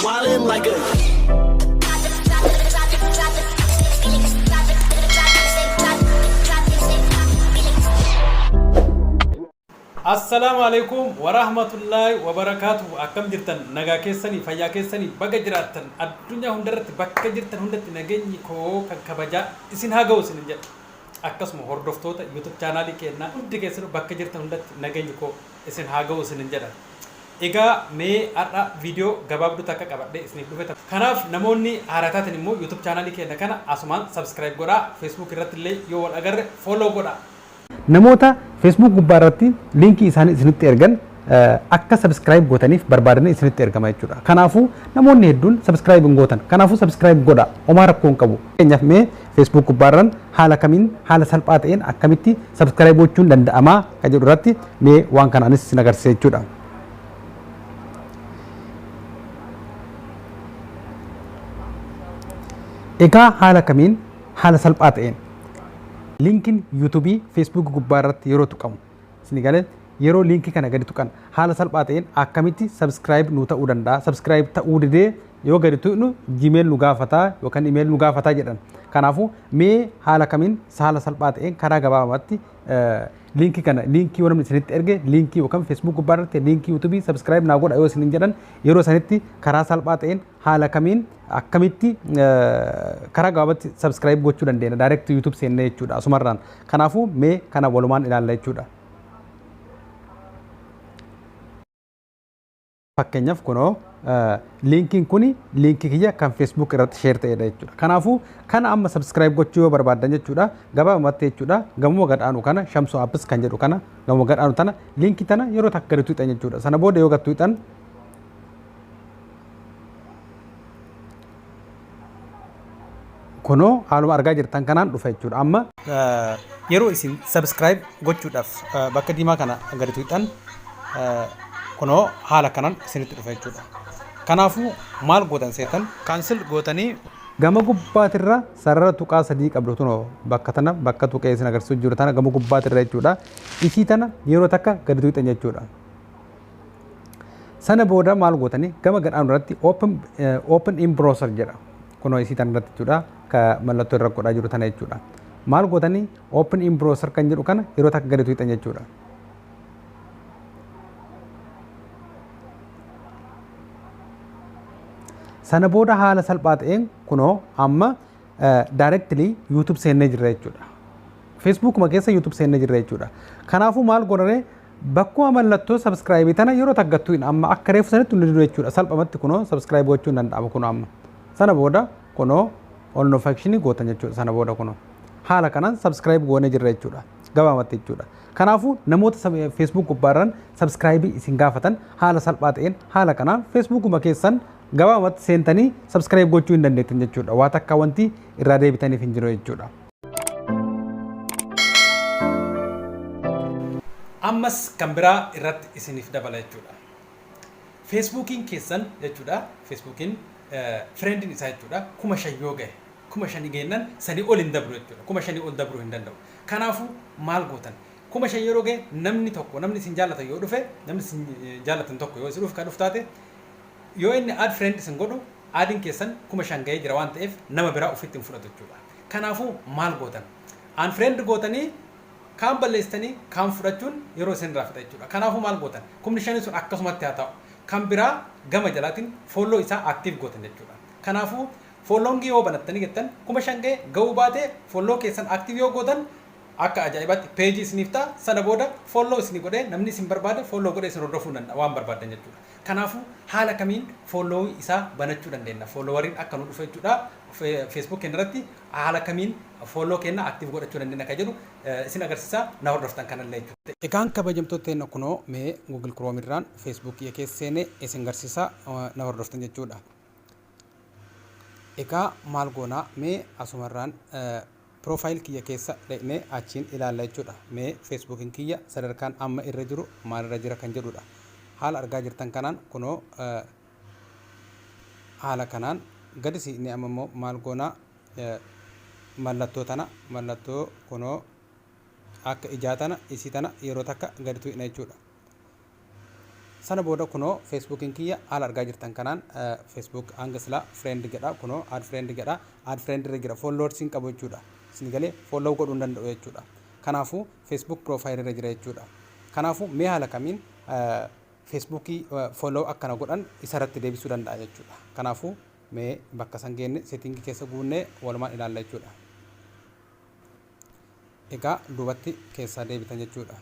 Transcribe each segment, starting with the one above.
wildin' like a. Assalamu alaikum warahmatullahi wabarakatuh. Akkam jirtan nagaa keessanii fayyaa keessanii baga jiraattan addunyaa hundarratti bakka jirtan hundatti nageenyi koo kan kabajaa isin haa ga'u isin jedha. Akkasuma hordoftoota YouTube channel keenyaa hundi keessanuu bakka jirtan hundatti nageenyi koo isin haa ga'u isin jedha. Egaa mee har'a viidiyoo gabaabduu takka qabadhee isiniif dhufe. Kanaaf namoonni haaraataatiin immoo YouTube channel keenya kana asumaan subscribe godhaa, Facebook irratti illee yoo wal agarre follow godhaa. Namoota Facebook gubbaa irratti linkii isaanii isinitti ergan akka subscribe gootaniif barbaadanii isinitti ergama jechuudha. Kanaafuu namoonni hedduun subscribe hin gootan. Kanaafuu subscribe godhaa. Homaa rakkoo hin qabu. Fakkeenyaaf mee Facebook gubbaa irraan haala kamiin haala salphaa ta'een akkamitti subscribe gochuun danda'amaa kan jedhu irratti mee waan kanaanis isin agarsiisa jechuudha. Egaa haala kamiin haala salphaa ta'een linkin YouTube Facebook gubbaa irratti yeroo tuqamu isin galee yeroo linkii kana gadi tuqan haala salphaa ta'een akkamitti subscribe nu ta'uu danda'a. Subscribe ta'uu didee yoo gadi tuqnu Gmail nu gaafataa yookaan email nu gaafataa jedhan. Kanaafuu mee haala kamiin haala salphaa ta'een karaa gabaabaatti linkii kana linkii yoo namni isinitti erge linkii yookaan Facebook gubbaa irratti linkii YouTube subscribe naa godha yoo isin jedhan yeroo sanitti karaa salphaa ta'een haala kamiin akkamitti karaa gabaabaatti subscribe gochuu dandeenya direct YouTube seennee jechuudha asumarraan. Kanaafuu mee kana walumaan ilaalla jechuudha. Fakkeenyaaf kunoo linkiin kuni linkii kiyya kan Facebook irratti share ta'edha jechuudha. Kanaafuu kana amma subscribe gochuu yoo barbaadan jechuudha gabaabumatti jechuudha gamoo gadhaanu kana Shamsoo Appis kan jedhu kana gamoo gadhaanu tana linkii tana yeroo takka gadi tuqxan jechuudha. Sana booda yoo gadi tuqxan kunoo haaluma argaa jirtan kanaan dhufa jechuudha. Amma yeroo isin subscribe gochuudhaaf bakka diimaa kana gadi tuqxan kunoo haala kanaan isinitti dhufa jechuudha. Kanaafuu maal gootan seetan cancel gootanii gama gubbaatirra sarara tuqaa sadii qabdu tunoo bakka tana bakka tuqee isin agarsiisuu jiru tana gama gubbaatirra jechuudha. Isii tana yeroo takka gadi tuqxan jechuudha. Sana booda maal gootanii gama gadhaan irratti open in browser jedha. Kunoo isii tana irratti jechuudha ka mallattoo irra godhaa jiru tana jechuudha. Maal gootanii open in browser kan jedhu kana yeroo takka gadi tuqxan jechuudha. Sana booda haala salphaa ta'een kunoo amma directly YouTube seennee jirra jechuudha. Facebook ma keessa YouTube seennee jirra jechuudha. Kanaafuu maal godhane bakkuma mallattoo subscribe tana yeroo taggattu amma akka reefu sanitti hundi jechuudha. Salphumatti kunoo subscribe gochuun danda'ama kunoo amma. Sana booda kunoo on notification gootan jechuudha. Sana booda kunoo haala kanaan subscribe goonee jirra jechuudha. Gabaabumatti jechuudha. Kanaafuu namoota Facebook gubbaarran subscribe isin gaafatan haala salphaa ta'een haala kanaan Facebook ma keessan gabaabumatti seentanii subscribe gochuu hin dandeettan jechuudha. Waa takka wanti irraa deebitaniif hin jiru jechuudha. Ammas kan biraa irratti isiniif dabala jechuudha. Facebookiin keessan jechuudha. Facebookiin friendiin isaa jechuudha. 5,000 yoo gahe 5,000 geennan sadii ol hin dabru jechuudha. 5,000 ol dabruu hin danda'u. Kanaafuu maal gootan? 5,000 yeroo gahe namni tokko namni isin jaallatan yoo dhufe namni isin jaallatan tokko yoo isin dhufe kan dhuftaate yoo inni add friend isin godhu addin keessan 5,000 gahee jira waan ta'eef nama biraa ofitti hin fudhatu jechuudha. Kanaafuu maal gootan? Unfriend gootanii kaan balleessitanii kaan fudhachuun yeroo isin irraa fixa jechuudha. Kanaafuu maal gootan? 5,000 sun akkasumatti haa ta'u. Kan biraa gama jalaatiin follow isaa active gootan jechuudha. Kanaafuu following yoo banattanii jettan 5,000 gahee gahuu baatee follow keessan active yoo gootan akka ajaa'ibaatti page isiniif ta'a. Sana booda follow isin godhee namni isin barbaade follow godhee isin hordofuu danda'a waan barbaadan jechuudha. Kanaafuu haala kamiin follow isaa banachuu dandeenya. Followeriin akka nu dhufe jechuudha. Facebook irratti haala kamiin follow kenna active godhachuu dandeenya kan jedhu isin agarsiisa na hordoftan kanallee jechuudha. Egaan kabajamtoota teenya kunoo mee Google Chrome irraan Facebook keessa seenee isin agarsiisa na hordoftan jechuudha. Egaa maal goonaa mee asumarraan profile kiyya keessa dhaqnee achiin ilaalla jechuudha. Mee Facebookin kiyya sadarkaan amma irra jiru maalirra jira kan jedhudha. Haala argaa jirtan kanaan kunoo haala kanaan gadi si'nee amma immoo maal goonaa mallattoo tana mallattoo kunoo akka ijaa tana isii tana yeroo takka gadi tuqna jechuudha. Sana booda kunoo feesbuukiin kiyya haala argaa jirtan kanaan feesbuuk hanga silaa fireend jedha kunoo aad fireend jedha aad fireend irra jira foolloorsiin qabu jechuudha. Isin galee foolloo godhuu hin danda'u jechuudha. Kanaafuu feesbuuk piroofaayilii irra jira jechuudha. Kanaafuu mee haala kamiin feesbuukii foolloo akkana godhan isarratti deebisuu danda'a jechuudha. Kanaafuu mee bakka san geenne seetingii keessa guunnee walumaan ilaalla jechuudha. Egaa duubatti keessaa deebitan jechuudha.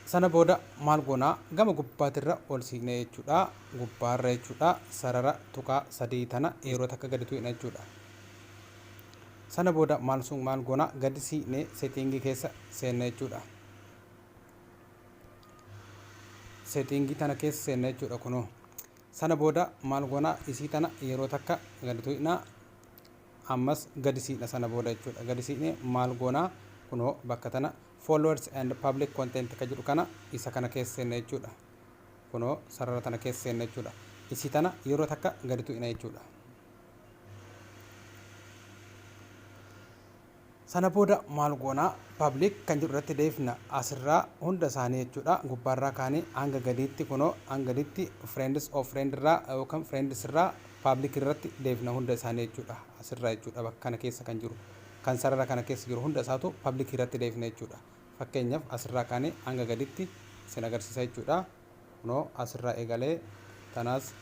Sana booda maal goonaa gama gubbaatirra ol siiqnee jechuudha. Gubbaarra jechuudha sarara tuqaa sadii tana yeroo takka gadi tuqna jechuudha. Sana booda maal goonaa gadi siiqnee seetingii keessa seenna jechuudha. Seetingii tana keessa seenna jechuudha kunoo. Sana booda maal goonaa isii tana yeroo takka gadi tuqna ammas gadi siiqna sana booda jechuudha. Gadi siiqnee maal goonaa kunoo bakka tana followers and public content ka jedhu kana isa kana keessa seenna jechuudha. Kunoo sarara tana keessa seenna jechuudha. Isii tana yeroo takka gadi tuqna jechuudha. Sana booda maal goonaa public kan jedhu irratti deefna asirraa hunda isaanii jechuudha. Gubbaarraa kaanii hanga gadiitti kunoo hanga gadiitti friends of friend irraa yookaan friends irraa public irratti deefna hunda isaanii jechuudha. Asirraa jechuudha bakka kana keessa kan jiru. Kan sarara kana keessa jiru hunda isaatu public irratti deefna jechuudha. Fakkeenyaaf asirraa kaanii hanga gaditti isin agarsiisa jechuudha. Kunoo asirraa eegalee tanas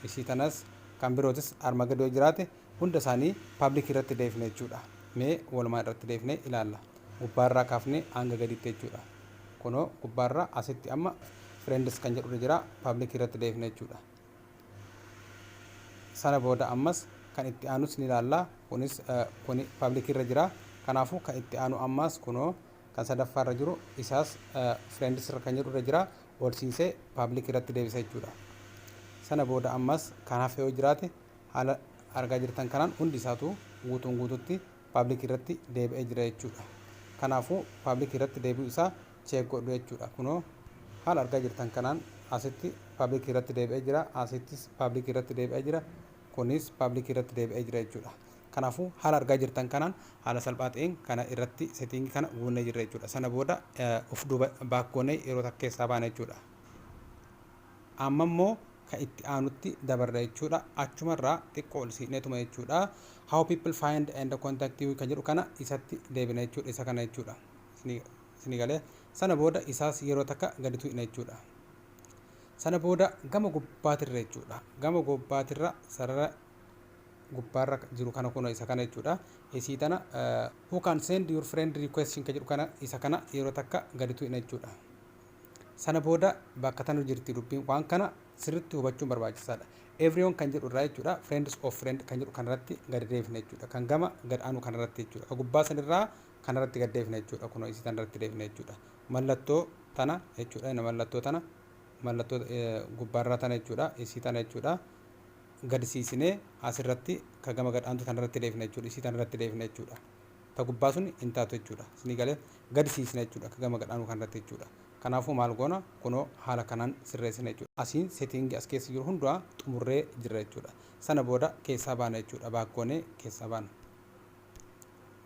ishii tanas kan birootis arma gadi yoo jiraate hunda isaanii public irratti deefna jechuudha. Mee walumaa irratti deefnee ilaalla. Gubbaarraa kaafnee hanga gaditti jechuudha. Kunoo gubbaarraa asitti amma friends kan jedhu jira public irratti deefna jechuudha. Sana booda ammas kan itti aanus ni ilaalla. Kunis kuni public irra jira. Kanaafuu kan itti aanu ammas kunoo kan sadaffaarra jiru isaas friends irra kan jedhu irra jira ol siisee public irratti deebisa jechuudha. Sana booda ammas kanaaf yoo jiraate haala argaa jirtan kanaan hundi isaatu guutuun guututti public irratti deebi'ee jira jechuudha. Kanaafuu public irratti deebi'u isaa check godhu jechuudha. Kunoo haala argaa jirtan kanaan asitti public irratti deebi'ee jira, asittis public irratti deebi'ee jira, kunis public irratti deebi'ee jira jechuudha. Kanaafuu haala argaa jirtan kanaan haala salphaa ta'een kana irratti seetingii kana guunnee jirra jechuudha. Sana booda of duuba baakkoonee yeroo takka keessaa baana jechuudha. Amma immoo kan itti aanutti dabarra jechuudha. Achumarraa xiqqoo ol siiqneetuma jechuudha. How people find and contact you kan jedhu kana isatti deebina jechuudha. Isa kana jechuudha. Isin galee sana booda isaas yeroo takka gadi tuqna jechuudha. Sana booda gama gubbaatirra jechuudha. Gama gubbaatirra sarara gubbaarra jiru kana kunoo isa kana jechuudha. Isii tana who can send your friend request kan jedhu kana isa kana yeroo takka gadi tuqna jechuudha. Sana booda bakka tana jirti dubbiin waan kana sirriitti hubachuun barbaachisaadha. Everyone kan jedhu irraa jechuudha. Friends of friend kan jedhu kanarratti gadi deefna jechuudha. Kan gama gad aanu kanarratti jechuudha. Kan gubbaa sanirraa kanarratti gad deefna jechuudha. Kunoo isii tanarratti deefna jechuudha. Mallattoo tana jechuudha. Mallattoo tana mallattoo gubbaarraa tana jechuudha. Isii tana jechuudha. Gadi siisinee asirratti ka gama gad aantu tanarratti deefna jechuudha. Isii tanarratti deefna jechuudha. Ta gubbaa sun hin taatu jechuudha. Isinii galee gadi siisina jechuudha. Ka gama gad aanu kanarratti jechuudha. Kanaafuu maal goona kunoo haala kanaan sirreessina jechuudha. Asiin seetingii as keessa jiru hundaa xumurree jirra jechuudha. Sana booda keessaa baana jechuudha. Baakkoonee keessaa baana.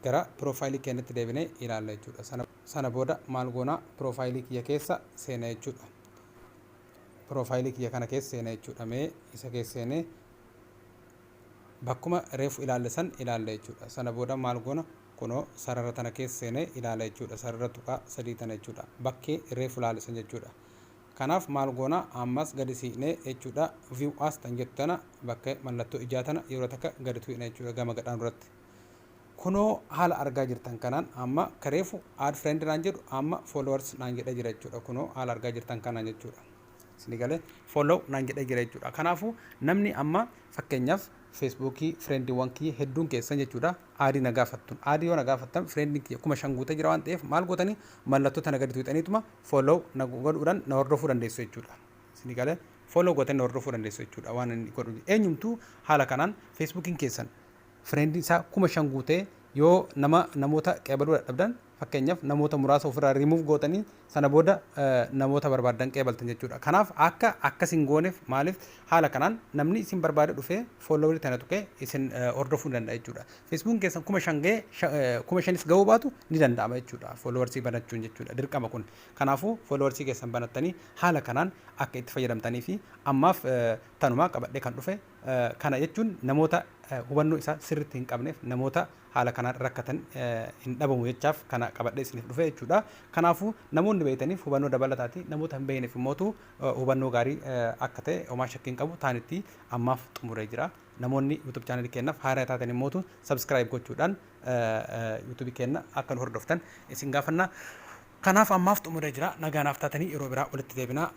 Gara piroofaayilii keenyatti deebinee ilaalla jechuudha. Sana booda maal goona piroofaayilii kiyya keessa seena jechuudha. Piroofaayilii kiyya kana keessa seena jechuudha. Mee isa keessa seenee bakkuma reefu ilaalle san ilaalla jechuudha. Sana booda maal goona kunoo sarara tana keessa seenee ilaalla jechuudha. Sarara tuqaa sadii tana jechuudha. Bakkee reefu ilaalle san jechuudha. Kanaaf maal goona ammas gadi siiqnee jechuudha. View as tan jettu tana bakka mallattoo ijaa tana yeroo takka gadi tuqna jechuudha gama gadhaan duratti. Kunoo haala argaa jirtan kanaan amma kareefu add friend naan jedhu amma followers naan jedha jira jechuudha. Kunoo haala argaa jirtan kanaan jechuudha. Isin galee follow naan jedha jira jechuudha. Kanaafuu namni amma fakkeenyaaf feesbuukii friendiiwwan kiyya hedduun keessan jechuudha. Aadii na gaafattuun aadii yoo na gaafattan friendiin kiyya 5,000 guutee jira waan ta'eef maal gootanii mallattoo tana gadi tuqxaniituma follow na godhuudhaan na hordofuu dandeessu jechuudha. Isin galee follow gootanii na hordofuu dandeessu jechuudha. Waan inni godhu eenyumtuu haala kanaan feesbuukiin keessan friendii isaa 5,000 guutee yoo namoota qeebaluu dadhabdan fakkeenyaaf namoota muraasa ofirraa remove gootanii sana booda namoota barbaadan qeebaltan jechuudha. Kanaaf akka akkasin gooneef maaliif haala kanaan namni isin barbaade dhufee followerii tana tuqee isin hordofuu danda'a jechuudha. Facebookiin keessan 5,000 gahuu baatu ni danda'ama jechuudha. Followersii banachuun jechuudha. Dirqama kun. Kanaafuu followersii keessan banattanii haala kanaan akka itti fayyadamtanii fi ammaaf tanumaa qabadhee kan dhufe kana jechuun namoota hubannoo isaa sirriitti hin qabneef namoota haala kanaan rakkatan hin dhabamu jechaaf kana qabadhee isiniif dhufe jechuudha. Kanaafuu namoonni beeytaniif hubannoo dabalataati namoota hin beeyneef immoo hubannoo gaarii akka ta'e homaa shakkii hin qabu taanitti ammaaf xumuree jira. Namoonni YouTube channel keenyaaf haaraa taatan immoo subscribe gochuudhaan YouTube keenya akka nu hordoftan isin gaafanna. Kanaaf ammaaf xumuree jira. Nagaanaaf taatanii yeroo biraa walitti deebinaa.